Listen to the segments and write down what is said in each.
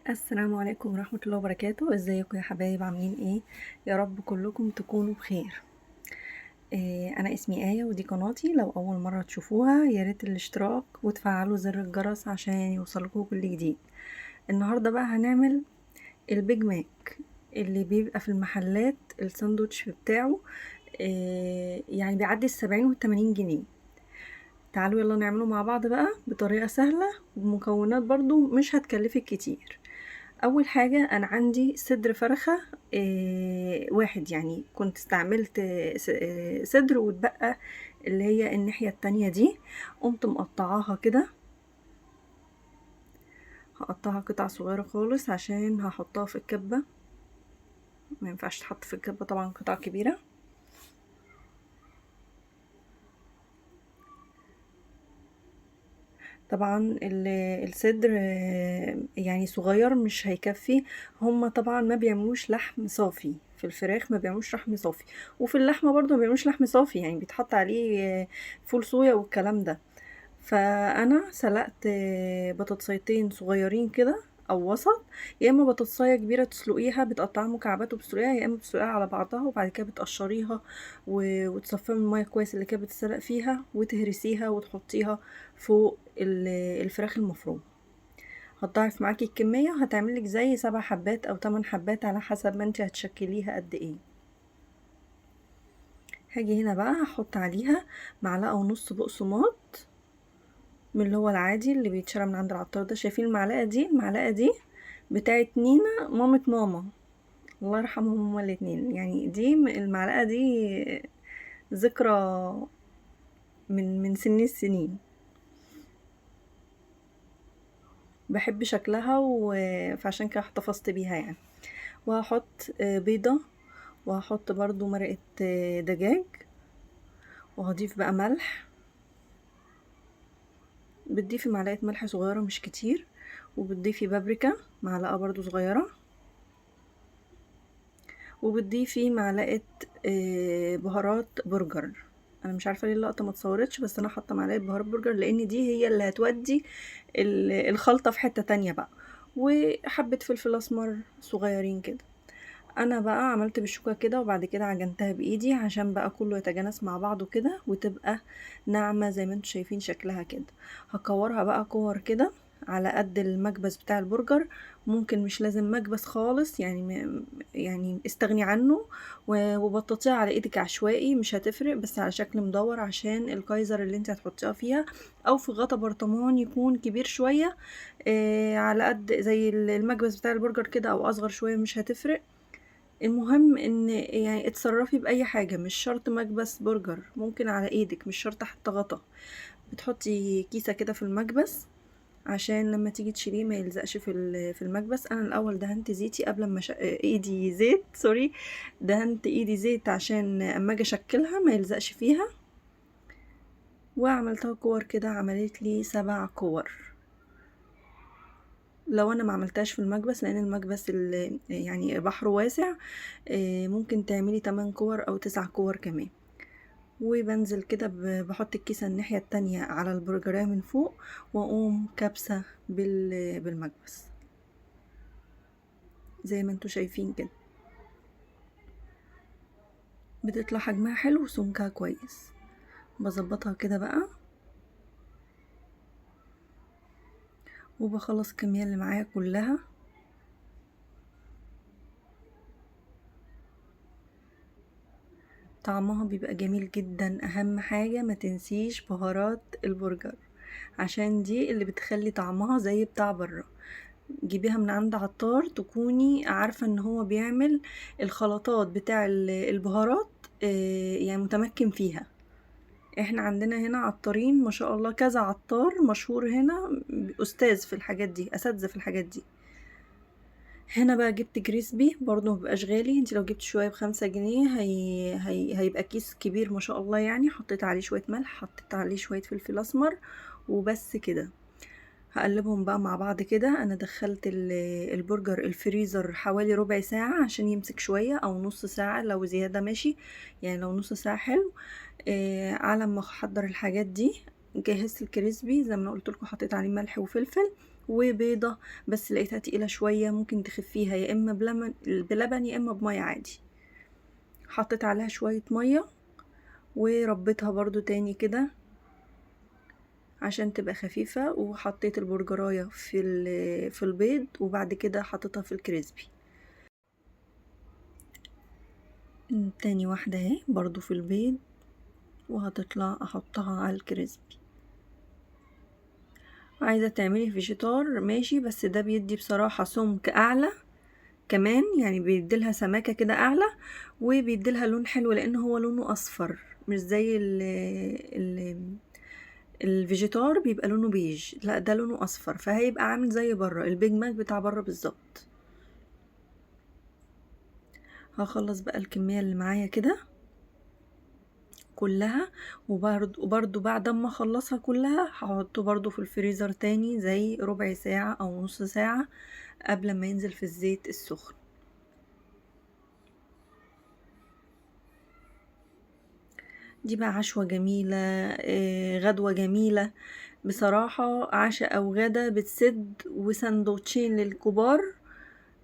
السلام عليكم ورحمة الله وبركاته. ازيكم يا حبايب؟ عاملين ايه؟ يا رب كلكم تكونوا بخير. انا اسمي آية ودي قناتي. لو اول مرة تشوفوها ياريت الاشتراك وتفعلوا زر الجرس عشان يوصلكوا كل جديد. النهاردة بقى هنعمل البيج ماك اللي بيبقى في المحلات الساندوتش بتاعه. يعني بيعدي 70 و80 جنيه. تعالوا يلا نعمله مع بعض بقى بطريقة سهلة وبمكونات برضو مش هتكلفك كتير. اول حاجة انا عندي صدر فرخة واحد، يعني كنت استعملت صدر واتبقى اللي هي الناحية التانية دي. قمت مقطعاها كده، هقطعها قطع صغيرة خالص عشان هحطها في الكبة. ما ينفعش تحط في الكبة طبعا قطع كبيرة. طبعا الصدر يعني صغير مش هيكفي. هما طبعا ما بيعملوش لحم صافي في الفراخ، ما بيعملوش لحم صافي، وفي اللحمة برضو ما بيعملوش لحم صافي، يعني بيتحط عليه فول صويا والكلام ده. فانا سلقت بطاطسيتين صغيرين كده او وسط. يا اما بطاطسايه كبيره تسلقيها بتقطعها مكعبات وبتسلقيها، يا اما بتسلقيها على بعضها وبعد كده بتقشريها وتصفيها من الميه كويس اللي كانت بتتسلق فيها وتهرسيها وتحطيها فوق الفراخ المفرومه. هتضاعف معاكي الكميه وهتعملك زي 7 حبات او 8 حبات على حسب ما انت هتشكليها قد ايه. هاجي هنا بقى هحط عليها 1.5 معلقة بقسماط من اللي هو العادي اللي بيتشرى من عند العطار ده. شايفين المعلقة دي؟ المعلقة دي بتاعت نينا مامة ماما، الله يرحمهم هما الاتنين. يعني دي المعلقة دي ذكرى من سنين السنين. بحب شكلها فعشان كده احتفظت بيها يعني. وهحط بيضة، وهحط برضو مرقة دجاج، وهضيف بقى ملح. بتضيفي معلقة ملح صغيرة مش كتير، وبتضيفي بابريكا معلقة برضو صغيرة، وبتضيفي معلقة بهارات برجر. انا مش عارفة ليه اللقطة ما اتصورتش، بس انا حاطة معلقة بهارات برجر لان دي هي اللي هتودي الخلطة في حتة تانية بقى. وحبة فلفل اسمر صغيرين كده. انا بقى عملت بالشوكة كده وبعد كده عجنتها بايدي عشان بقى كله يتجانس مع بعضه كده وتبقى ناعمة زي ما انتوا شايفين شكلها كده. هكورها بقى كور كده على قد المكبس بتاع البرجر. ممكن مش لازم مكبس خالص، يعني يعني استغني عنه وبططيها على ايدك عشوائي مش هتفرق، بس على شكل مدور عشان الكايزر اللي انت هتحطيها فيها، او في غطا برطمان يكون كبير شوية على قد زي المكبس بتاع البرجر كده، او اصغر شوية مش هتفرق. المهم ان يعني اتصرفي باي حاجة، مش شرط مكبس برجر، ممكن على ايدك، مش شرط حتى غطا. بتحطي كيسة كده في المكبس عشان لما تيجي تشيليه ما يلزقش في المكبس. انا الاول دهنت زيتي قبل ما ايدي زيت، سوري، دهنت ايدي زيت عشان اما اجي اشكلها ما يلزقش فيها. وعملتها كور كده، عملت لي 7 كور. لو انا ما عملتهاش في المكبس لان المكبس اللي يعني بحر واسع، ممكن تعملي 8 كور او 9 كور كمان. وبنزل كده بحط الكيسة الناحية التانية على البرجراية من فوق، واقوم كابسة بالمكبس زي ما انتوا شايفين كده. بتطلع حجمها حلو وسمكها كويس. بظبطها كده بقى وبخلص الكمية اللي معايا كلها. طعمها بيبقى جميل جدا. اهم حاجة ما تنسيش بهارات البرجر عشان دي اللي بتخلي طعمها زي بتاع بره. جيبيها من عند عطار تكوني عارفة ان هو بيعمل الخلطات بتاع البهارات، يعني متمكن فيها. احنا عندنا هنا عطارين ما شاء الله، كذا عطار مشهور هنا، استاذ في الحاجات دي، اساتذة في الحاجات دي. هنا بقى جبت كريسبي برضو مبقاش غالي. انت لو جبت شوية ب5 جنيه هيبقى كيس كبير ما شاء الله. يعني حطيت عليه شوية ملح، حطيت عليه شوية فلفل اسمر، وبس كده. هقلبهم بقى مع بعض كده. انا دخلت البرجر الفريزر حوالي ربع ساعة عشان يمسك شوية، او نص ساعة لو زيادة ماشي، يعني لو نص ساعة حلو. على ما احضر الحاجات دي جهزت الكريسبي زي ما قلت لكم، حطيت عليه ملح وفلفل وبيضة، بس لقيتها تقيلة شوية، ممكن تخفيها يا اما بلبن يا اما بمية عادي. حطيت عليها شوية مية وربيتها برضو تاني كده عشان تبقى خفيفة، وحطيت البرجراية في البيض، وبعد كده حطيتها في الكريسبي. تاني واحدة اهي برضو في البيض، وهتطلع احطها على الكريسبي. عايزة تعملي فيجيتار ماشي، بس ده بيدي بصراحة سمك اعلى كمان، يعني بيديلها سماكة كده اعلى، وبيديلها لون حلو لان هو لونه اصفر، مش زي ال الفيجيتار بيبقى لونه بيج، لا ده لونه اصفر، فهيبقى عامل زي بره البيج ماك بتاع بره بالظبط. هخلص بقى الكمية اللي معايا كده كلها، وبرضو بعد ما اخلصها كلها هحطه برضو في الفريزر تاني زي ربع ساعة او نص ساعة قبل ما ينزل في الزيت السخن. دي بقى عشوة جميلة، غدوة جميلة بصراحة، عشاء او غدا بتسد، وسندوتشين للكبار.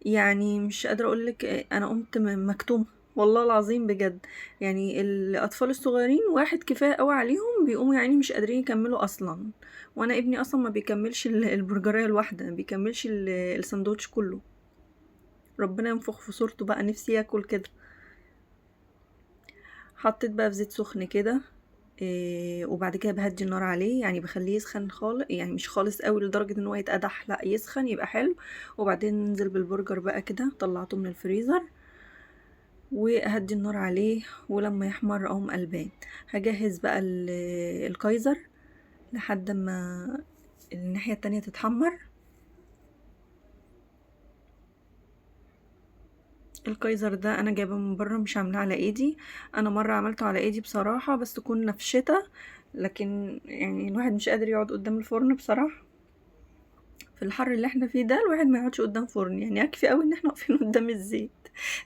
يعني مش قادرة اقولك، انا قمت مكتومة والله العظيم بجد. يعني الاطفال الصغيرين واحد كفاية قوي عليهم، بيقوموا يعني مش قادرين يكملوا اصلا، وانا ابني اصلا ما بيكملش البرجرية الواحدة، ما بيكملش الساندوتش كله. ربنا ينفخ في صورته بقى، نفسي ياكل كده. حطيت بقى في زيت سخن كده، وبعد كده بهدي النار عليه، يعني بخليه يسخن خالص، يعني مش خالص قوي لدرجة ان هو يتقدح، لا يسخن يبقى حلو. وبعدين ننزل بالبرجر بقى كده، طلعته من الفريزر واهدي النار عليه، ولما يحمر اقوم قلبان. هجهز بقى الكايزر لحد ما الناحية التانية تتحمر. الكايزر ده انا جايبه من بره، مش عاملاه على ايدي. انا مره عملته على ايدي بصراحه، بس كنا في شتاء، لكن يعني الواحد مش قادر يقعد قدام الفرن بصراحه. في الحر اللي احنا فيه ده الواحد ما يقعدش قدام فرن، يعني يكفي قوي ان احنا واقفين قدام الزيت.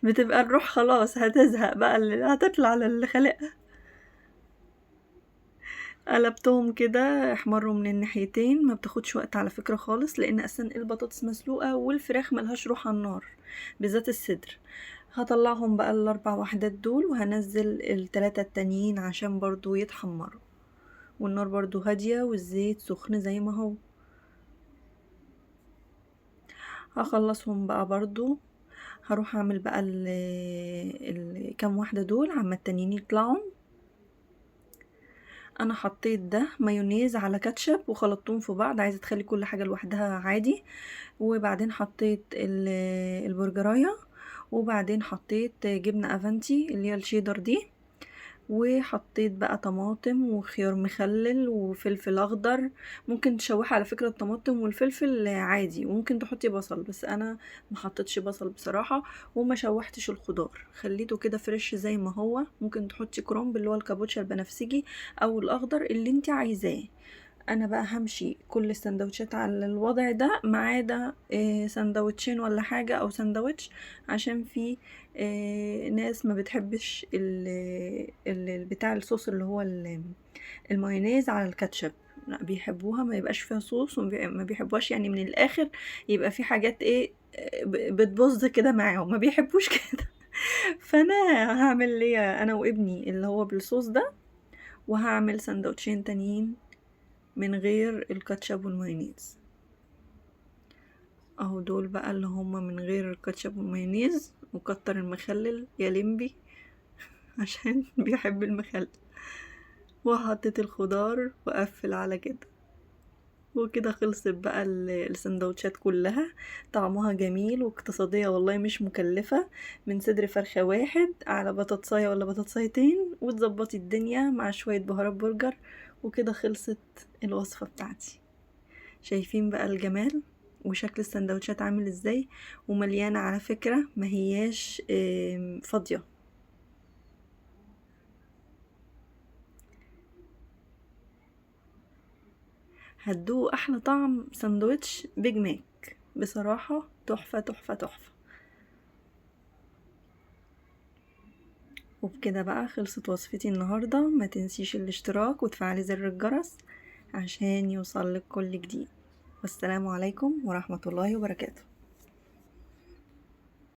بتبقى الروح خلاص هتزهق بقى، اللي هتطلع على اللي خلقها. قلبتهم كده احمروا من الناحيتين، ما بتاخدش وقت على فكرة خالص، لان اصلا البطاطس مسلوقة والفراخ ملهاش روح على النار، بالذات الصدر. هطلعهم بقى الاربع وحدات دول، وهنزل التلاتة التانيين عشان برضو يتحمروا، والنار برضو هادية والزيت سخن زي ما هو. هخلصهم بقى برضو، هروح اعمل بقى كام واحدة دول عما التانيين يطلعوا. انا حطيت ده مايونيز على كاتشب وخلطتهم في بعض، عايزه تخلي كل حاجه لوحدها عادي. وبعدين حطيت البرجرايه، وبعدين حطيت جبنه افنتي اللي هي الشيدر دي، وحطيت بقى طماطم وخيار مخلل وفلفل اخضر. ممكن تشوحي على فكرة الطماطم والفلفل عادي، وممكن تحطي بصل، بس انا ما حطيتش بصل بصراحة. وما شوحتش الخضار، خليته كده فريش زي ما هو. ممكن تحطي كرنب اللي هو الكابوتشا البنفسجي او الاخضر اللي انت عايزاه. انا بقى همشي كل السندوتشات على الوضع ده، ما عدا سندوتشين ولا حاجة او سندوتش، عشان في ناس ما بتحبش بتاع الصوص اللي هو المايونيز على الكاتشب، لا بيحبوها ما يبقاش فيها صوص، وما بيحبوهاش يعني من الاخر، يبقى في حاجات ايه بتبوظ كده معاهم، ما بيحبوش كده. فانا هعمل ليا انا وابني اللي هو بالصوص ده، وهعمل سندوتشين تانيين من غير الكاتشب والمايونيز. اهو دول بقى اللي هما من غير الكاتشب والمايونيز، وكتر المخلل يا لمبي عشان بيحب المخلل. وحطيت الخضار وقفل على كده، وكده خلصت بقى السندوتشات كلها. طعمها جميل واقتصادية والله، مش مكلفة، من صدر فرخة واحد على بطاطساية ولا بطاطسايتين، وتظبطي الدنيا مع شوية بهارات برجر. وكده خلصت الوصفة بتاعتي. شايفين بقى الجمال وشكل السندوتشات عامل ازاي، ومليانة على فكرة، ما هياش فاضية. هتدوقوا احلى طعم سندوتش بيج ماك بصراحة، تحفة تحفة تحفة. وبكده بقى خلصت وصفتي النهاردة. ما تنسيش الاشتراك وتفعلي زر الجرس عشان يوصلك كل جديد. والسلام عليكم ورحمة الله وبركاته.